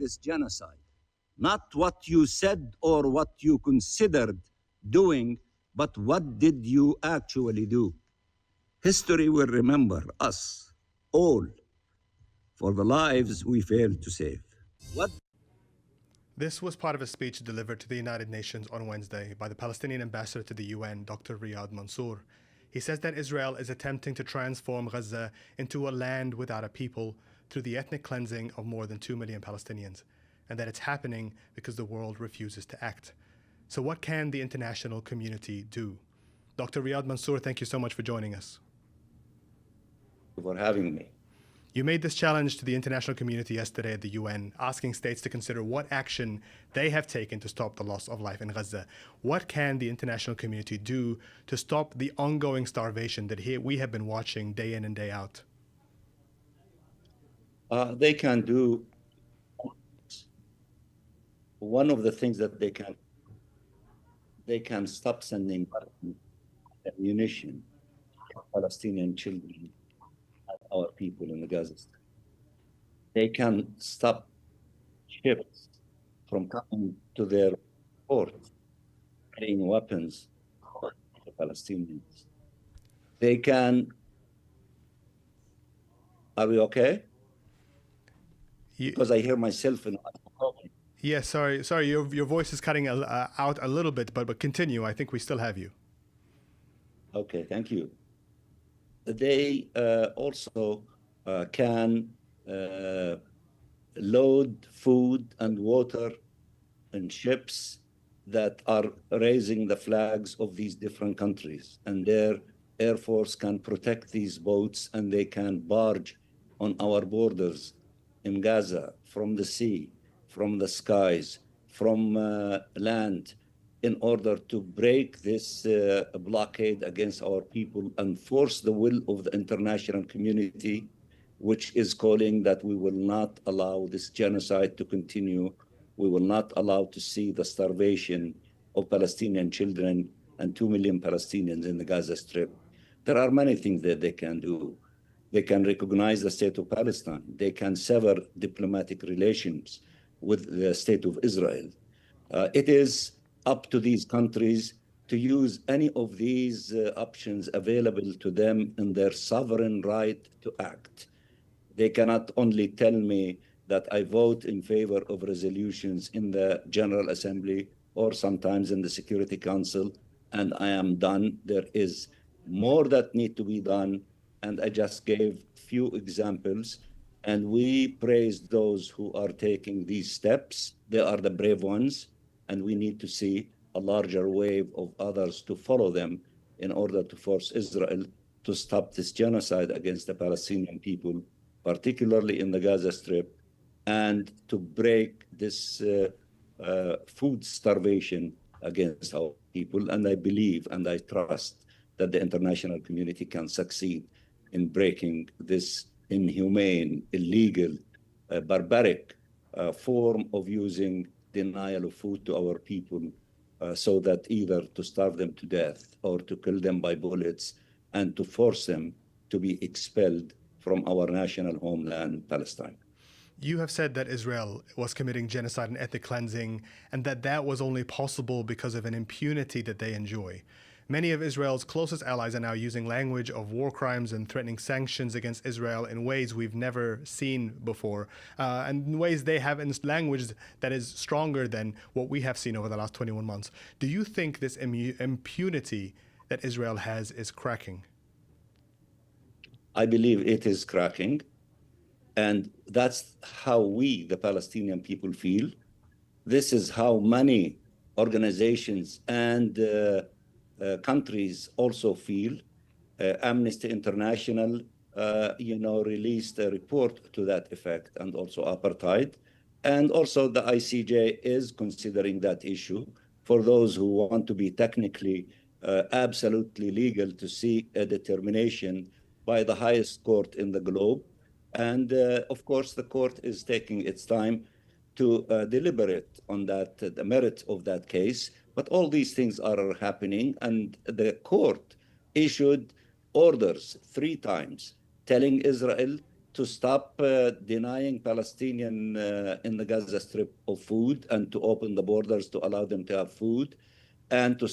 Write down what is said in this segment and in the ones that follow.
this genocide. Not what you said or what you considered doing, but what did you actually do? History will remember us all for the lives we failed to save. This was part of a speech delivered to the United Nations on Wednesday by the Palestinian Ambassador to the UN, Dr. Riyad Mansour. He says that Israel is attempting to transform Gaza into a land without a people through the ethnic cleansing of more than 2 million Palestinians, and that it's happening because the world refuses to act. So what can the international community do? Dr. Riyad Mansour, thank you so much for joining us. For having me. You made this challenge to the international community yesterday at the UN, asking states to consider what action they have taken to stop the loss of life in Gaza. What can the international community do to stop the ongoing starvation that we have been watching day in and day out? They can do one of the things that they can stop sending ammunition to Palestinian children, our people in the Gaza Strip. They can stop ships from coming to their ports, carrying weapons for the Palestinians. They can. Are we okay? Because I hear myself in. Yeah, sorry. Your voice is cutting out a little bit, but continue. I think we still have you. Okay, thank you. They also can load food and water in ships that are raising the flags of these different countries, and their Air Force can protect these boats, and they can barge on our borders in Gaza from the sea, from the skies, from land, in order to break this blockade against our people and force the will of the international community, which is calling that we will not allow this genocide to continue. We will not allow to see the starvation of Palestinian children and 2 million Palestinians in the Gaza Strip. There are many things that they can do. They can recognize the state of Palestine. They can sever diplomatic relations with the state of Israel. It is up to these countries to use any of these options available to them in their sovereign right to act. They cannot only tell me that I vote in favor of resolutions in the General Assembly or sometimes in the Security Council, and I am done. There is more that need to be done, and I just gave few examples, and we praise those who are taking these steps. They are the brave ones, and we need to see a larger wave of others to follow them in order to force Israel to stop this genocide against the Palestinian people, particularly in the Gaza Strip, and to break this food starvation against our people. And I believe and I trust that the international community can succeed in breaking this inhumane, illegal, barbaric form of using denial of food to our people, so that either to starve them to death or to kill them by bullets and to force them to be expelled from our national homeland, Palestine. You have said that Israel was committing genocide and ethnic cleansing, and that was only possible because of an impunity that they enjoy. Many of Israel's closest allies are now using language of war crimes and threatening sanctions against Israel in ways we've never seen before, and in ways they have in language that is stronger than what we have seen over the last 21 months. Do you think this impunity that Israel has is cracking? I believe it is cracking, and that's how we, the Palestinian people, feel. This is how many organizations and countries also feel. Amnesty International, released a report to that effect, and also apartheid. And also the ICJ is considering that issue for those who want to be technically absolutely legal to see a determination by the highest court in the globe. And of course, the court is taking its time to deliberate on that, the merit of that case. But all these things are happening, and the court issued orders 3 times telling Israel to stop denying Palestinian in the Gaza Strip of food and to open the borders to allow them to have food, and to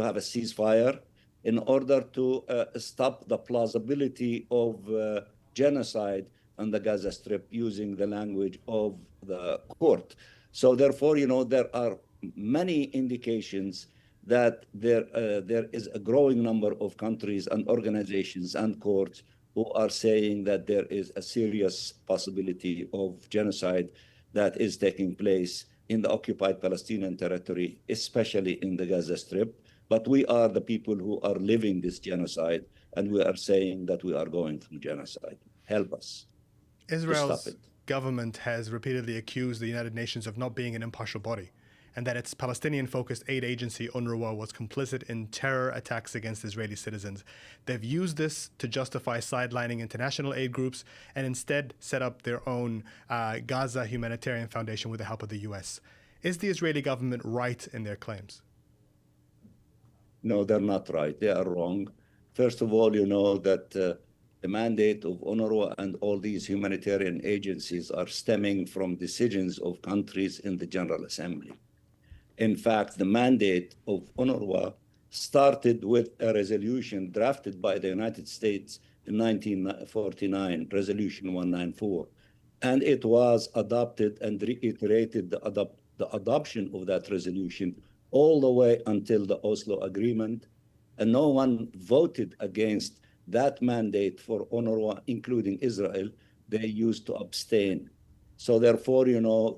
have a ceasefire in order to stop the plausibility of genocide on the Gaza Strip using the language of the court. So therefore, there are many indications that there is a growing number of countries and organizations and courts who are saying that there is a serious possibility of genocide that is taking place in the occupied Palestinian territory, especially in the Gaza Strip. But we are the people who are living this genocide, and we are saying that we are going through genocide. Help us. Israel's government has repeatedly accused the United Nations of not being an impartial body, and that its Palestinian-focused aid agency, UNRWA, was complicit in terror attacks against Israeli citizens. They've used this to justify sidelining international aid groups and instead set up their own Gaza Humanitarian Foundation with the help of the US. Is the Israeli government right in their claims? No, they're not right. They are wrong. First of all, you know that the mandate of UNRWA and all these humanitarian agencies are stemming from decisions of countries in the General Assembly. In fact, the mandate of UNRWA started with a resolution drafted by the United States in 1949, Resolution 194. And it was adopted and reiterated the adoption of that resolution all the way until the Oslo Agreement. And no one voted against that mandate for UNRWA, including Israel. They used to abstain. So therefore,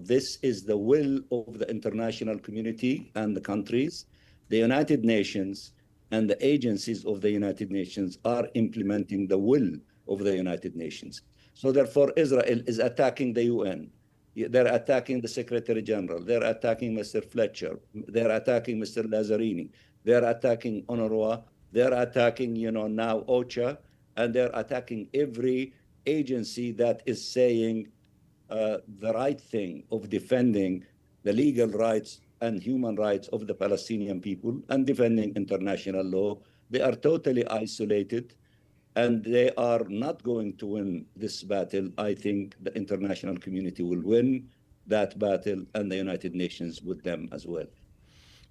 this is the will of the international community and the countries. The United Nations and the agencies of the United Nations are implementing the will of the United Nations. So therefore, Israel is attacking the UN. They're attacking the Secretary General. They're attacking Mr. Fletcher. They're attacking Mr. Lazzarini. They're attacking UNRWA. They're attacking, now OCHA. And they're attacking every agency that is saying the right thing of defending the legal rights and human rights of the Palestinian people and defending international law. They are totally isolated, and they are not going to win this battle. I think the international community will win that battle, and the United Nations with them as well.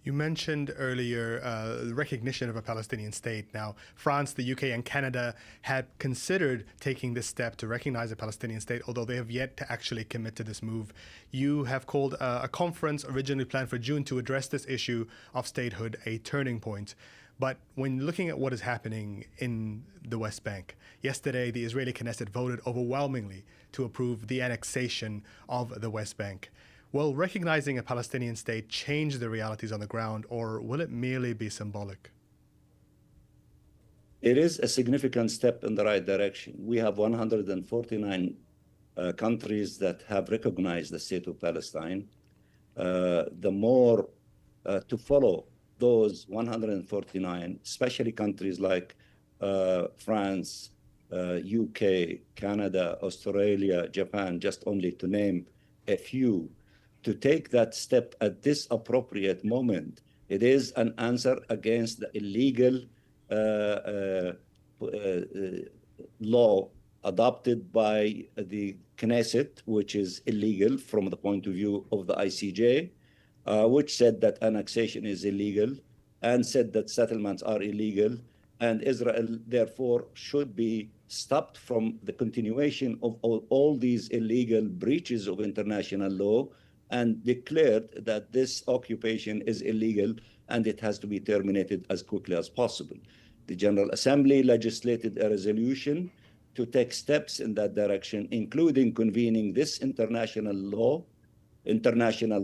You mentioned earlier the recognition of a Palestinian state. Now, France, the UK, and Canada had considered taking this step to recognize a Palestinian state, although they have yet to actually commit to this move. You have called a conference originally planned for June to address this issue of statehood a turning point. But when looking at what is happening in the West Bank, yesterday the Israeli Knesset voted overwhelmingly to approve the annexation of the West Bank. Will recognizing a Palestinian state change the realities on the ground, or will it merely be symbolic? It is a significant step in the right direction. We have 149 countries that have recognized the state of Palestine. The more to follow those 149, especially countries like France, UK, Canada, Australia, Japan, just only to name a few, to take that step at this appropriate moment. It is an answer against the illegal law adopted by the Knesset, which is illegal from the point of view of the ICJ, which said that annexation is illegal and said that settlements are illegal, and Israel therefore should be stopped from the continuation of all these illegal breaches of international law, and declared that this occupation is illegal and it has to be terminated as quickly as possible. The General Assembly legislated a resolution to take steps in that direction, including convening this international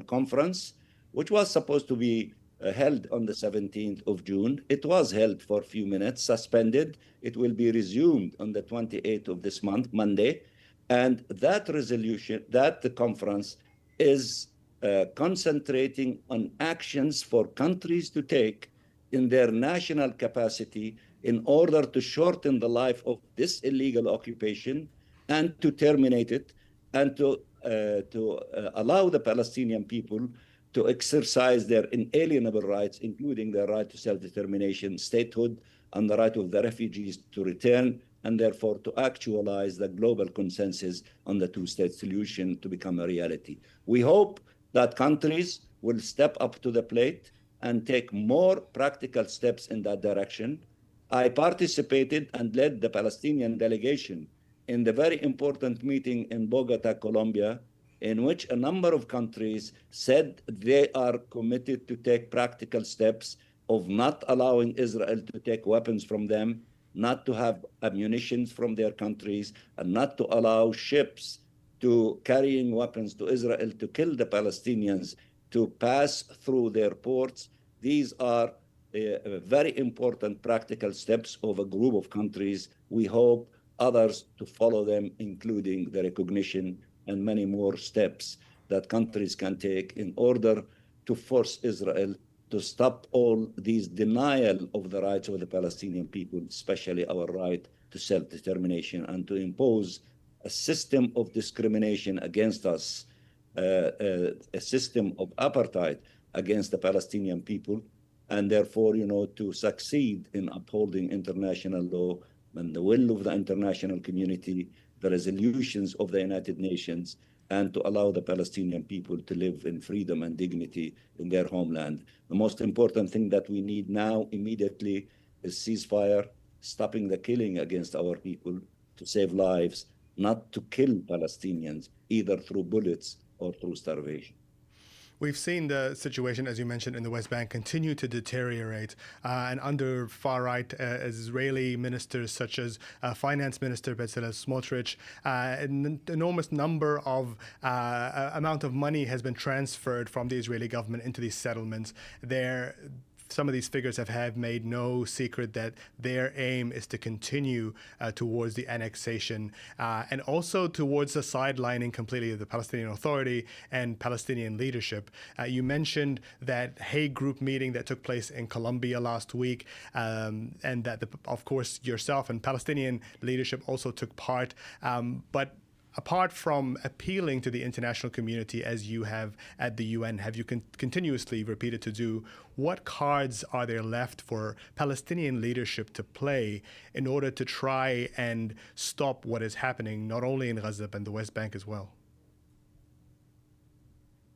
conference, which was supposed to be held on the 17th of June. It was held for a few minutes, suspended. It will be resumed on the 28th of this month, Monday. And that resolution, the conference, is concentrating on actions for countries to take in their national capacity in order to shorten the life of this illegal occupation and to terminate it, and to allow the Palestinian people to exercise their inalienable rights, including their right to self-determination, statehood, and the right of the refugees to return and therefore to actualize the global consensus on the two-state solution to become a reality. We hope that countries will step up to the plate and take more practical steps in that direction. I participated and led the Palestinian delegation in the very important meeting in Bogota, Colombia, in which a number of countries said they are committed to take practical steps of not allowing Israel to take weapons from them, not to have ammunition from their countries, and not to allow ships to carrying weapons to Israel to kill the Palestinians to pass through their ports. These are very important practical steps of a group of countries. We hope others to follow them, including the recognition and many more steps that countries can take in order to force Israel to stop all these denial of the rights of the Palestinian people, especially our right to self-determination, and to impose a system of discrimination against us, a system of apartheid against the Palestinian people, and therefore, to succeed in upholding international law and the will of the international community, the resolutions of the United Nations, and to allow the Palestinian people to live in freedom and dignity in their homeland. The most important thing that we need now immediately is ceasefire, stopping the killing against our people to save lives, not to kill Palestinians, either through bullets or through starvation. We've seen the situation, as you mentioned, in the West Bank continue to deteriorate. And under far-right Israeli ministers such as Finance Minister Bezalel Smotrich, an enormous number of amount of money has been transferred from the Israeli government into these settlements. Some of these figures have made no secret that their aim is to continue towards the annexation and also towards the sidelining completely of the Palestinian Authority and Palestinian leadership. You mentioned that Hague Group meeting that took place in Colombia last week, and that, of course, yourself and Palestinian leadership also took part. But apart from appealing to the international community, as you have at the UN, have you continuously repeated to do, what cards are there left for Palestinian leadership to play in order to try and stop what is happening, not only in Gaza, but in the West Bank as well?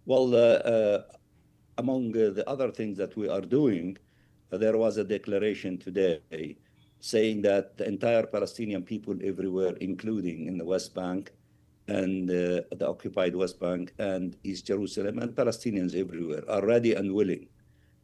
Well, among the other things that we are doing, there was a declaration today saying that the entire Palestinian people everywhere, including in the West Bank, and the occupied West Bank and East Jerusalem, and Palestinians everywhere are ready and willing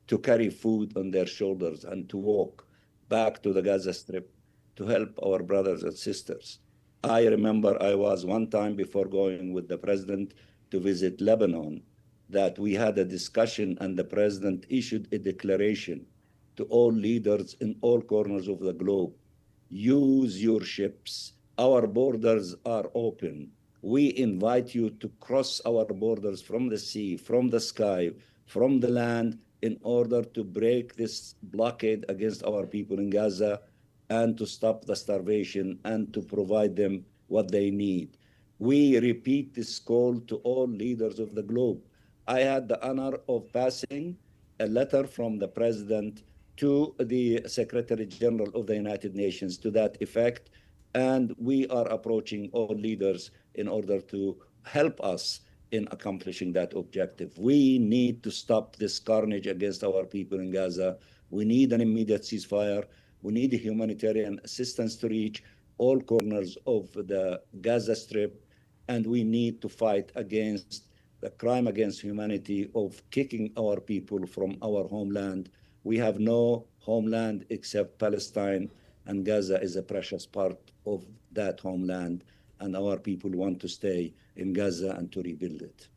to carry food on their shoulders and to walk back to the Gaza Strip to help our brothers and sisters. I remember I was one time before going with the president to visit Lebanon, that we had a discussion and the president issued a declaration to all leaders in all corners of the globe. Use your ships. Our borders are open. We invite you to cross our borders from the sea, from the sky, from the land, in order to break this blockade against our people in Gaza and to stop the starvation and to provide them what they need. We repeat this call to all leaders of the globe. I had the honor of passing a letter from the president to the Secretary General of the United Nations to that effect, and we are approaching all leaders in order to help us in accomplishing that objective. We need to stop this carnage against our people in Gaza. We need an immediate ceasefire. We need humanitarian assistance to reach all corners of the Gaza Strip, and we need to fight against the crime against humanity of kicking our people from our homeland. We have no homeland except Palestine, and Gaza is a precious part of that homeland, and our people want to stay in Gaza and to rebuild it.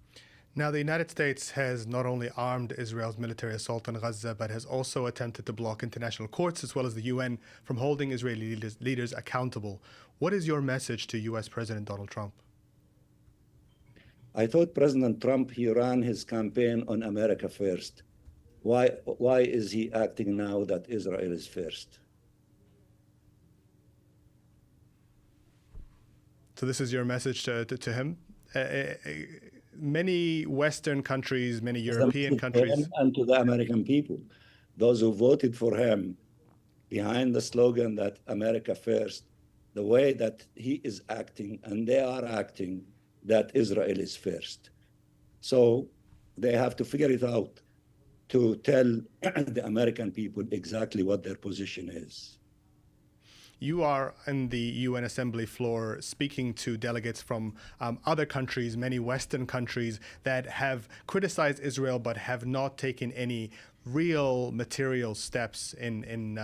Now, the United States has not only armed Israel's military assault on Gaza, but has also attempted to block international courts as well as the UN from holding Israeli leaders accountable. What is your message to U.S. President Donald Trump? I thought President Trump, he ran his campaign on America first. Why is he acting now that Israel is first? So this is your message to him? Many Western countries, many European countries. And to the American people, those who voted for him behind the slogan that America first, the way that he is acting and they are acting, that Israel is first. So they have to figure it out to tell the American people exactly what their position is. You are in the UN Assembly floor speaking to delegates from other countries, many Western countries that have criticized Israel but have not taken any real material steps in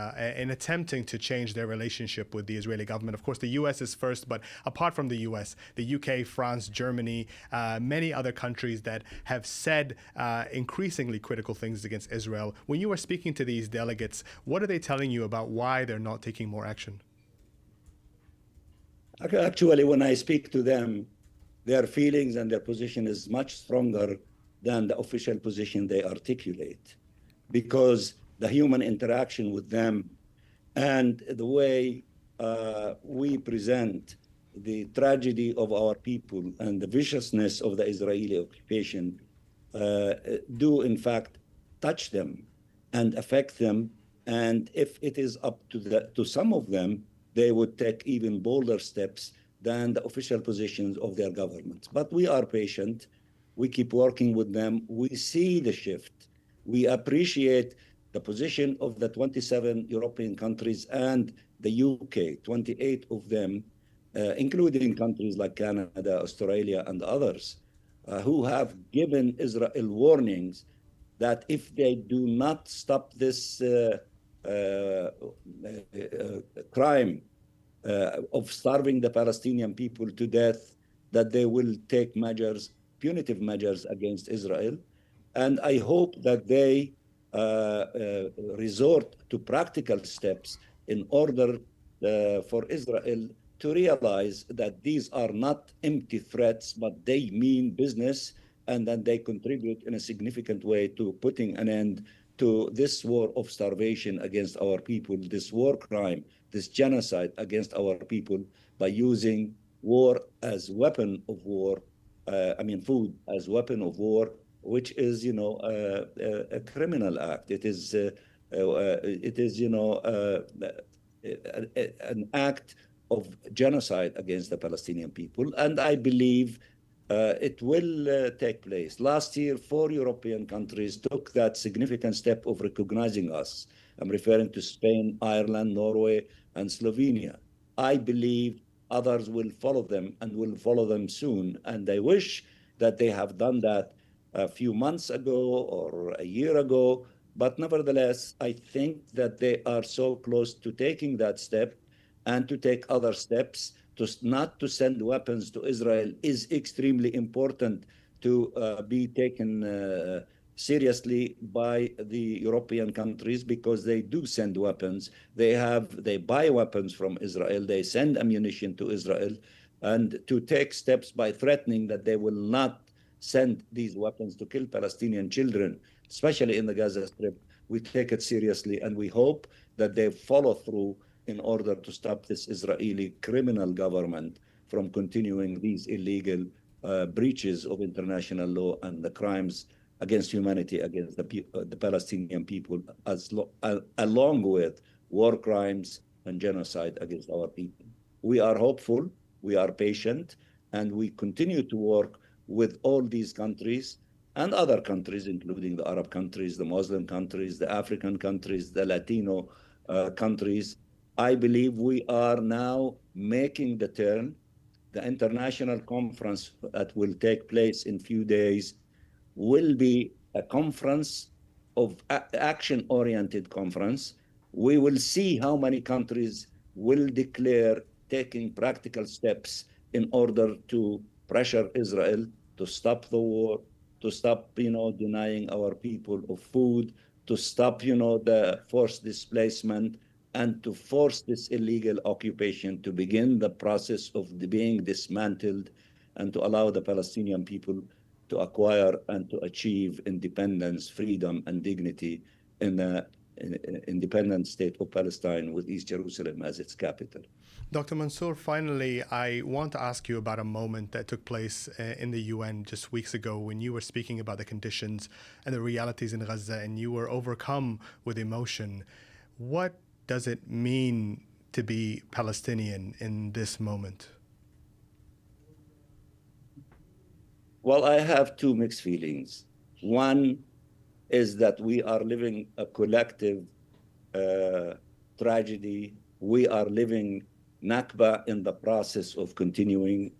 attempting to change their relationship with the Israeli government. Of course, the U.S. is first, but apart from the U.S., the U.K., France, Germany, many other countries that have said increasingly critical things against Israel. When you are speaking to these delegates, what are they telling you about why they're not taking more action? Actually, when I speak to them, their feelings and their position is much stronger than the official position they articulate, because the human interaction with them and the way we present the tragedy of our people and the viciousness of the Israeli occupation do in fact touch them and affect them. And if it is up to some of them, they would take even bolder steps than the official positions of their governments. But we are patient. We keep working with them. We see the shift. We appreciate the position of the 27 European countries and the UK, 28 of them, including countries like Canada, Australia, and others, who have given Israel warnings that if they do not stop this crime of starving the Palestinian people to death, that they will take measures, punitive measures against Israel. And I hope that they resort to practical steps in order for Israel to realize that these are not empty threats, but they mean business, and that they contribute in a significant way to putting an end to this war of starvation against our people, this war crime, this genocide against our people, by using war as weapon of war, food as weapon of war, which is, a criminal act. It is, an act of genocide against the Palestinian people. And I believe it will take place. Last year, 4 European countries took that significant step of recognizing us. I'm referring to Spain, Ireland, Norway, and Slovenia. I believe others will follow them and will follow them soon. And I wish that they have done that a few months ago or a year ago. But nevertheless, I think that they are so close to taking that step, and to take other steps. Not to send weapons to Israel is extremely important to be taken seriously by the European countries, because they do send weapons. They buy weapons from Israel. They send ammunition to Israel, and to take steps by threatening that they will not send these weapons to kill Palestinian children, especially in the Gaza Strip, we take it seriously, and we hope that they follow through in order to stop this Israeli criminal government from continuing these illegal breaches of international law and the crimes against humanity against the Palestinian people, along with war crimes and genocide against our people. We are hopeful, we are patient, and we continue to work with all these countries and other countries, including the Arab countries, the Muslim countries, the African countries, the Latino countries. I believe we are now making the turn. The international conference that will take place in few days will be a conference of action-oriented conference. We will see how many countries will declare taking practical steps in order to pressure Israel to stop the war, to stop, denying our people of food, to stop, the forced displacement, and to force this illegal occupation to begin the process of being dismantled, and to allow the Palestinian people to acquire and to achieve independence, freedom, and dignity in the independent state of Palestine, with East Jerusalem as its capital. Dr. Mansour, finally, I want to ask you about a moment that took place in the UN just weeks ago, when you were speaking about the conditions and the realities in Gaza, and you were overcome with emotion. What does it mean to be Palestinian in this moment? Well, I have two mixed feelings. One is that we are living a collective tragedy. We are living Nakba in the process of continuing,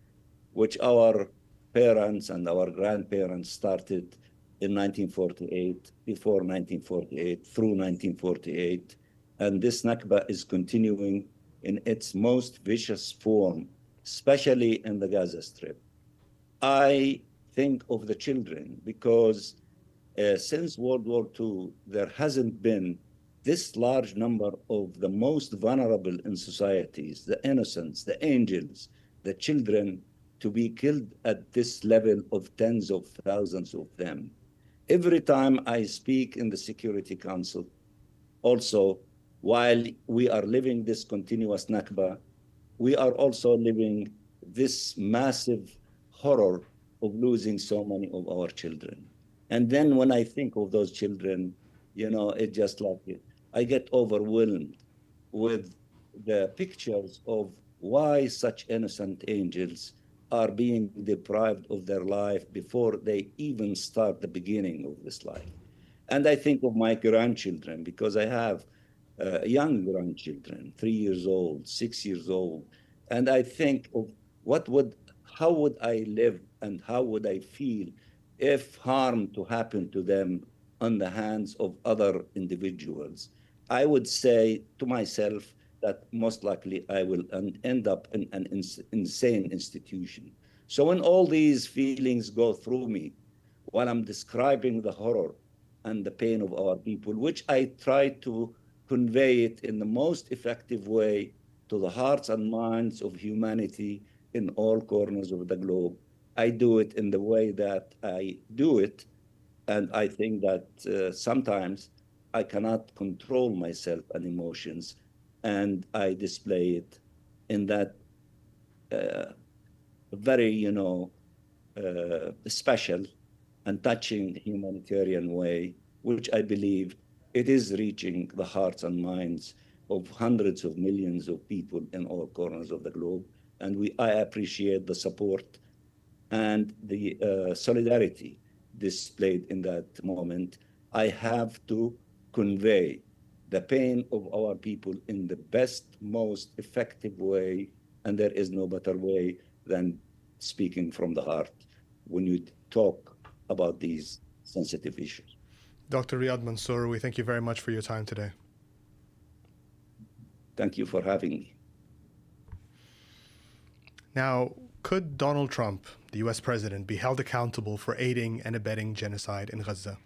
which our parents and our grandparents started in 1948, before 1948, through 1948. And this Nakba is continuing in its most vicious form, especially in the Gaza Strip. I think of the children because since World War II, there hasn't been this large number of the most vulnerable in societies, the innocents, the angels, the children, to be killed at this level of tens of thousands of them. Every time I speak in the Security Council, also, while we are living this continuous Nakba, we are also living this massive horror of losing so many of our children. And then when I think of those children, it just like I get overwhelmed with the pictures of why such innocent angels are being deprived of their life before they even start the beginning of this life. And I think of my grandchildren because I have young grandchildren, 3 years old, 6 years old. And I think of how would I live and how would I feel if harm to happen to them on the hands of other individuals. I would say to myself that most likely I will end up in an insane institution. So when all these feelings go through me while I'm describing the horror and the pain of our people, which I try to convey it in the most effective way to the hearts and minds of humanity in all corners of the globe, I do it in the way that I do it. And I think that sometimes I cannot control myself and emotions, and I display it in that very, special and touching humanitarian way, which I believe it is reaching the hearts and minds of hundreds of millions of people in all corners of the globe. And I appreciate the support and the solidarity displayed in that moment. I have to convey the pain of our people in the best, most effective way, and there is no better way than speaking from the heart when you talk about these sensitive issues. Dr. Riyad Mansour, we thank you very much for your time today. Thank you for having me. Now, could Donald Trump, the US president, be held accountable for aiding and abetting genocide in Gaza?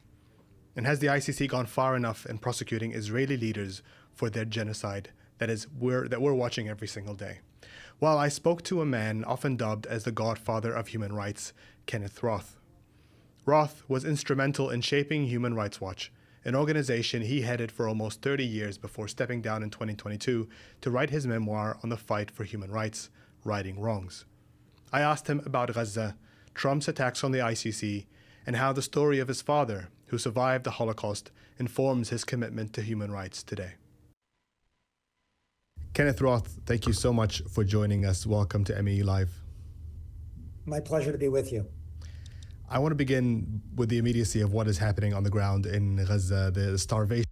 And has the ICC gone far enough in prosecuting Israeli leaders for their genocide that we're watching every single day? Well, I spoke to a man often dubbed as the godfather of human rights, Kenneth Roth. Roth was instrumental in shaping Human Rights Watch, an organization he headed for almost 30 years before stepping down in 2022 to write his memoir on the fight for human rights, Righting Wrongs. I asked him about Gaza, Trump's attacks on the ICC, and how the story of his father, who survived the Holocaust, informs his commitment to human rights today. Kenneth Roth, thank you so much for joining us. Welcome to MEELive. My pleasure to be with you. I want to begin with the immediacy of what is happening on the ground in Gaza, the starvation.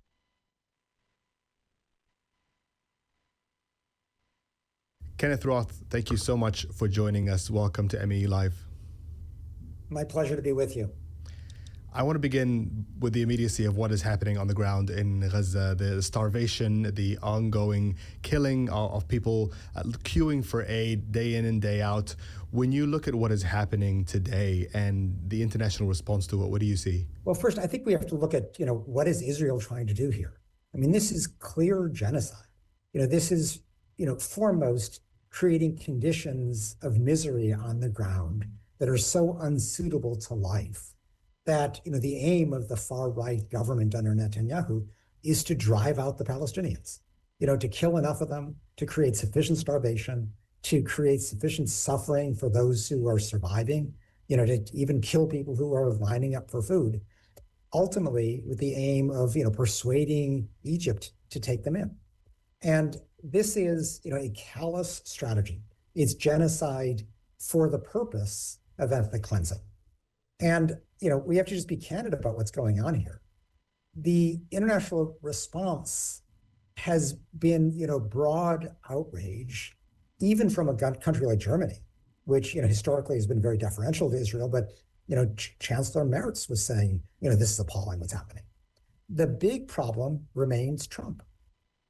Kenneth Roth, thank you so much for joining us. Welcome to MEELive. My pleasure to be with you. I want to begin with the immediacy of what is happening on the ground in Gaza, the starvation, the ongoing killing of people queuing for aid day in and day out. When you look at what is happening today and the international response to it, what do you see? Well, first, I think we have to look at, what is Israel trying to do here? I mean, this is clear genocide. This is, foremost creating conditions of misery on the ground that are so unsuitable to life that, the aim of the far-right government under Netanyahu is to drive out the Palestinians, to kill enough of them, to create sufficient starvation, to create sufficient suffering for those who are surviving, to even kill people who are lining up for food, ultimately with the aim of, persuading Egypt to take them in. And this is, a callous strategy. It's genocide for the purpose of ethnic cleansing. And, we have to just be candid about what's going on here. The international response has been, broad outrage, even from a country like Germany, which, historically has been very deferential to Israel. But, Chancellor Merz was saying, this is appalling what's happening. The big problem remains Trump,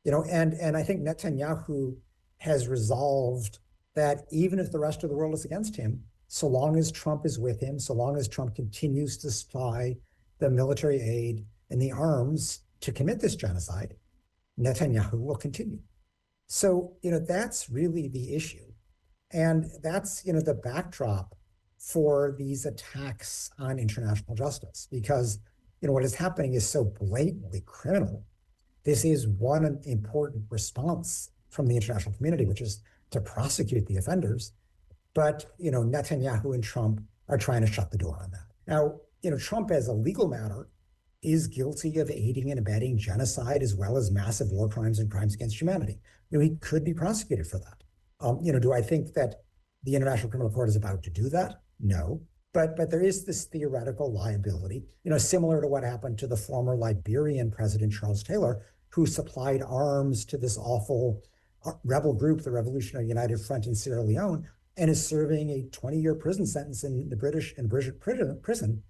and I think Netanyahu has resolved that even if the rest of the world is against him, so long as Trump is with him, so long as Trump continues to supply the military aid and the arms to commit this genocide, Netanyahu will continue. So, that's really the issue. And that's, the backdrop for these attacks on international justice, because, what is happening is so blatantly criminal. This is one important response from the international community, which is to prosecute the offenders. But, Netanyahu and Trump are trying to shut the door on that. Now, Trump, as a legal matter, is guilty of aiding and abetting genocide as well as massive war crimes and crimes against humanity. He could be prosecuted for that. Do I think that the International Criminal Court is about to do that? No. But there is this theoretical liability, similar to what happened to the former Liberian president, Charles Taylor, who supplied arms to this awful rebel group, the Revolutionary United Front in Sierra Leone, and is serving a 20-year prison sentence in the British prison,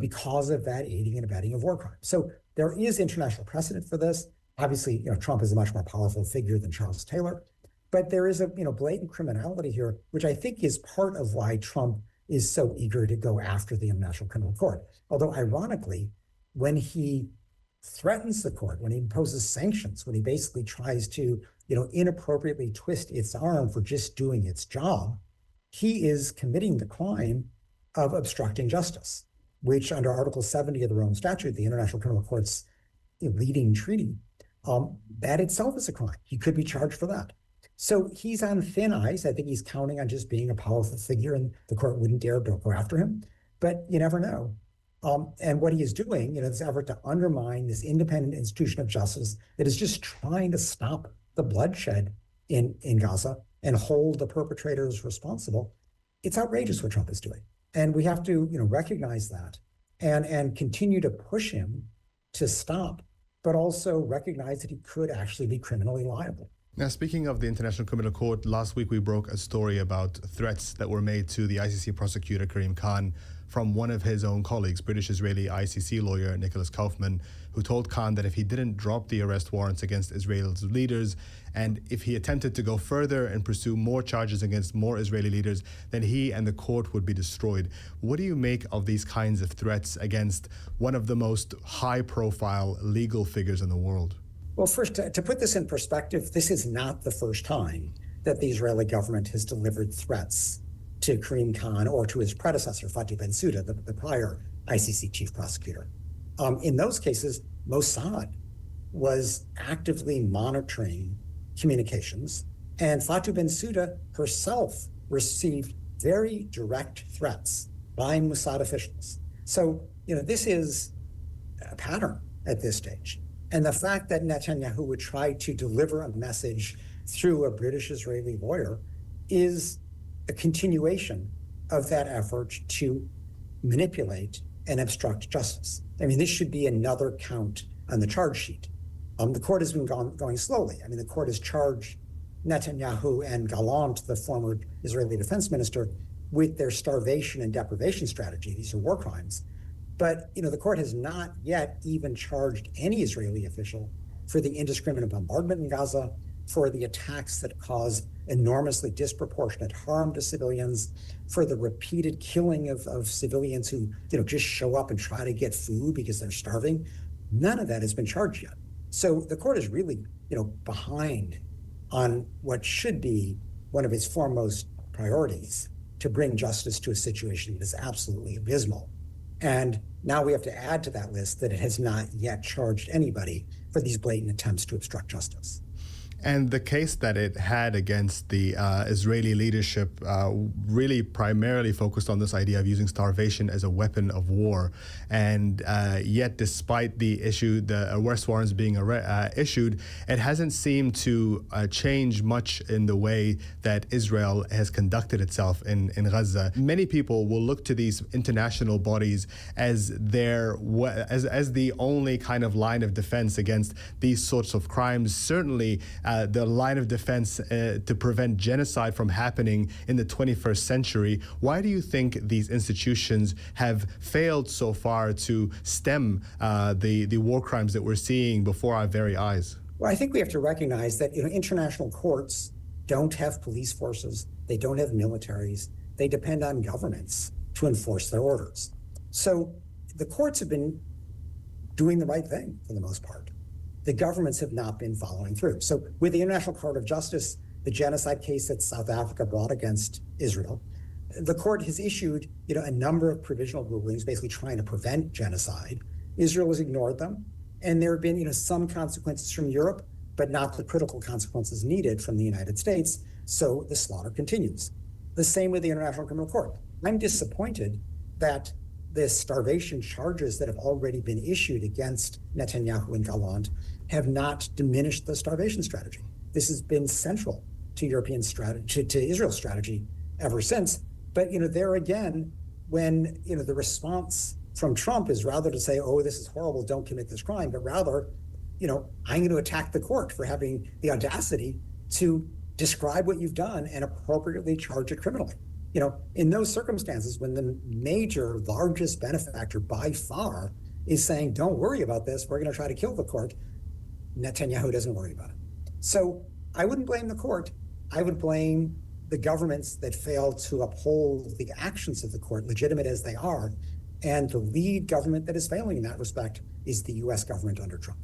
because of that aiding and abetting of war crimes. So there is international precedent for this. Obviously, Trump is a much more powerful figure than Charles Taylor, but there is a blatant criminality here, which I think is part of why Trump is so eager to go after the International Criminal Court. Although ironically, when he threatens the court, when he imposes sanctions, when he basically tries to, inappropriately twist its arm for just doing its job, he is committing the crime of obstructing justice, which under Article 70 of the Rome Statute, the International Criminal Court's leading treaty, that itself is a crime. He could be charged for that. So he's on thin ice. I think he's counting on just being a powerful figure and the court wouldn't dare go after him, but you never know. And what he is doing, this effort to undermine this independent institution of justice that is just trying to stop the bloodshed in Gaza and hold the perpetrators responsible, it's outrageous what Trump is doing. And we have to, recognize that and continue to push him to stop, but also recognize that he could actually be criminally liable. Now, speaking of the International Criminal Court, last week we broke a story about threats that were made to the ICC prosecutor Karim Khan from one of his own colleagues, British-Israeli ICC lawyer Nicholas Kaufman, who told Khan that if he didn't drop the arrest warrants against Israel's leaders, and if he attempted to go further and pursue more charges against more Israeli leaders, then he and the court would be destroyed. What do you make of these kinds of threats against one of the most high-profile legal figures in the world? Well, first, to put this in perspective, this is not the first time that the Israeli government has delivered threats to Karim Khan or to his predecessor, Fatou Bensouda, the prior ICC chief prosecutor. In those cases, Mossad was actively monitoring communications, and Fatou Bensouda herself received very direct threats by Mossad officials. So, this is a pattern at this stage. And the fact that Netanyahu would try to deliver a message through a British-Israeli lawyer is a continuation of that effort to manipulate and obstruct justice. I mean, this should be another count on the charge sheet. The court has been going slowly. I mean, the court has charged Netanyahu and Gallant, the former Israeli defense minister, with their starvation and deprivation strategy. These are war crimes. But, the court has not yet even charged any Israeli official for the indiscriminate bombardment in Gaza, for the attacks that cause enormously disproportionate harm to civilians, for the repeated killing of civilians who, just show up and try to get food because they're starving. None of that has been charged yet. So the court is really, behind on what should be one of its foremost priorities, to bring justice to a situation that is absolutely abysmal. And now we have to add to that list that it has not yet charged anybody for these blatant attempts to obstruct justice. And the case that it had against the Israeli leadership really primarily focused on this idea of using starvation as a weapon of war. And yet, despite the arrest warrants being issued, it hasn't seemed to change much in the way that Israel has conducted itself in Gaza. Many people will look to these international bodies as as the only kind of line of defense against these sorts of crimes. Certainly, the line of defense to prevent genocide from happening in the 21st century. Why do you think these institutions have failed so far to stem the war crimes that we're seeing before our very eyes? Well, I think we have to recognize that international courts don't have police forces, they don't have militaries, they depend on governments to enforce their orders. So the courts have been doing the right thing for the most part. The governments have not been following through. So with the International Court of Justice, the genocide case that South Africa brought against Israel, the court has issued a number of provisional rulings basically trying to prevent genocide. Israel has ignored them. And there have been some consequences from Europe, but not the critical consequences needed from the United States. So the slaughter continues. The same with the International Criminal Court. I'm disappointed that the starvation charges that have already been issued against Netanyahu and Gallant have not diminished the starvation strategy. This has been central to European strategy, to Israel's strategy ever since. But there again, when the response from Trump is rather to say, oh, this is horrible, don't commit this crime, but rather, I'm going to attack the court for having the audacity to describe what you've done and appropriately charge it criminally. In those circumstances, when the major, largest benefactor by far is saying, don't worry about this, we're going to try to kill the court, Netanyahu doesn't worry about it. So I wouldn't blame the court. I would blame the governments that fail to uphold the actions of the court, legitimate as they are. And the lead government that is failing in that respect is the U.S. government under Trump.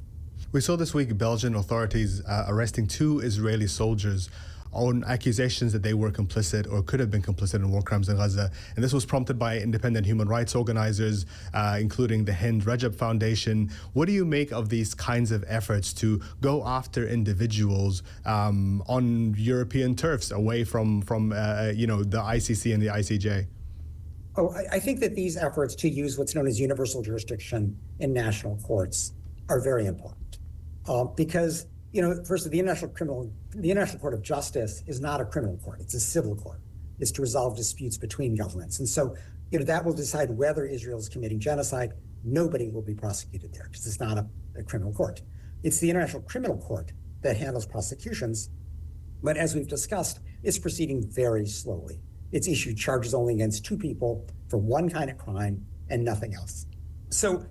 We saw this week Belgian authorities arresting 2 Israeli soldiers on accusations that they were complicit or could have been complicit in war crimes in Gaza. And this was prompted by independent human rights organizers, including the Hind Rajab Foundation. What do you make of these kinds of efforts to go after individuals on European turfs away from the ICC and the ICJ? Oh, I think that these efforts to use what's known as universal jurisdiction in national courts are very important because, first, the International Court of Justice is not a criminal court; it's a civil court. It's to resolve disputes between governments, and so that will decide whether Israel is committing genocide. Nobody will be prosecuted there because it's not a criminal court. It's the International Criminal Court that handles prosecutions, but as we've discussed, it's proceeding very slowly. It's issued charges only against 2 people for one kind of crime and nothing else. So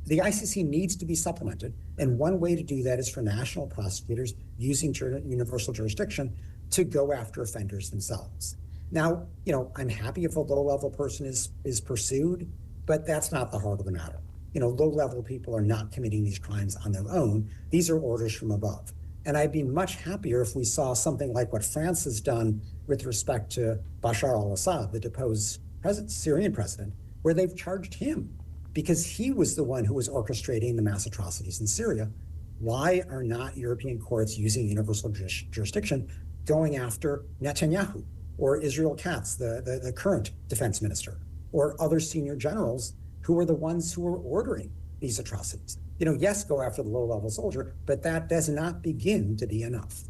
the ICC needs to be supplemented. And one way to do that is for national prosecutors using universal jurisdiction to go after offenders themselves. Now, I'm happy if a low-level person is pursued, but that's not the heart of the matter. Low-level people are not committing these crimes on their own. These are orders from above. And I'd be much happier if we saw something like what France has done with respect to Bashar al-Assad, the deposed Syrian president, where they've charged him because he was the one who was orchestrating the mass atrocities in Syria. Why are not European courts using universal jurisdiction going after Netanyahu or Israel Katz, the current defense minister, or other senior generals who are the ones who are ordering these atrocities? Yes, go after the low-level soldier, but that does not begin to be enough.